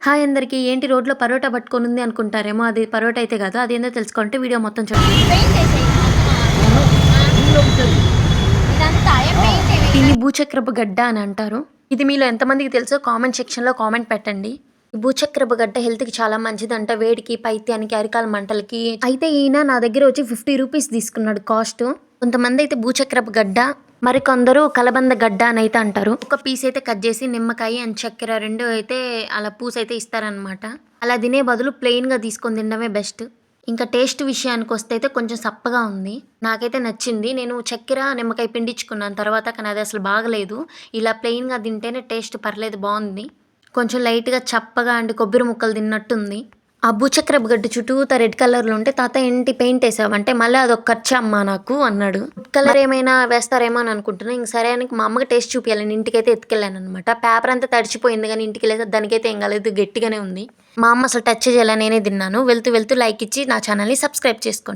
Hi అందరికీ. ఏంటి రోడ్లో పరోటా పట్టుకొనుంది అనుకుంటారేమో, అది పరోటా అయితే కాదు. అదేందో తెలుసుకుంటే వీడియో మొత్తం చూడండి. దీన్ని భూచక్రపు గడ్డ అని అంటారు. ఇది మీలో ఎంతమందికి తెలుసో కామెంట్ సెక్షన్లో కామెంట్ పెట్టండి. ఈ భూచక్రపు గడ్డ హెల్త్కి చాలా మంచిదంట, వేడికి, పైత్యానికి, అరికాల మంటలకి. అయితే ఈయన నా దగ్గర వచ్చి 50 రూపీస్ తీసుకున్నాడు కాస్ట్. కొంతమంది అయితే భూచక్రపు గడ్డ, మరికొందరు కలబంద గడ్డ అని అయితే అంటారు. ఒక పీస్ అయితే కట్ చేసి నిమ్మకాయ అండ్ చక్కెర రెండు అయితే అలా పూస్ అయితే ఇస్తారనమాట. అలా తినే బదులు ప్లెయిన్గా తీసుకొని తినడమే బెస్ట్. ఇంకా టేస్ట్ విషయానికి వస్తే అయితే కొంచెం సప్పగా ఉంది. నాకైతే నచ్చింది. నేను చక్కెర నిమ్మకాయ పిండించుకున్నాను తర్వాత, కానీ అది అసలు బాగలేదు. ఇలా ప్లెయిన్గా తింటేనే టేస్ట్ పర్లేదు, బాగుంది. కొంచెం లైట్గా చప్పగా అండ్ కొబ్బరి ముక్కలు తిన్నట్టుంది. ఆ భూచక్రపు గడ్డి చుట్టూతా రెడ్ కలర్లో ఉంటే, తాత ఏంటి పెయింట్ వేసావంటే, మళ్ళీ అదొక ఖర్చు అమ్మా నాకు అన్నాడు. ఫుడ్ కలర్ ఏమైనా వేస్తారేమో అని అనుకుంటున్నా. ఇంక సరే అని మా అమ్మకి టేస్ట్ చూపించాలని ఇంటికైతే ఎత్తుకెళ్ళాను అనమాట. పేపర్ అంతా తడిచిపోయింది, కానీ ఇంటికి వెళ్ళేసి దానికైతే ఏం కాలేదు, గట్టిగానే ఉంది. మా అమ్మ అసలు టచ్ చేయాలని నేనే తిన్నాను. వెళ్తూ వెళ్తూ లైక్ ఇచ్చి నా ఛానల్ని సబ్స్క్రైబ్ చేసుకోండి.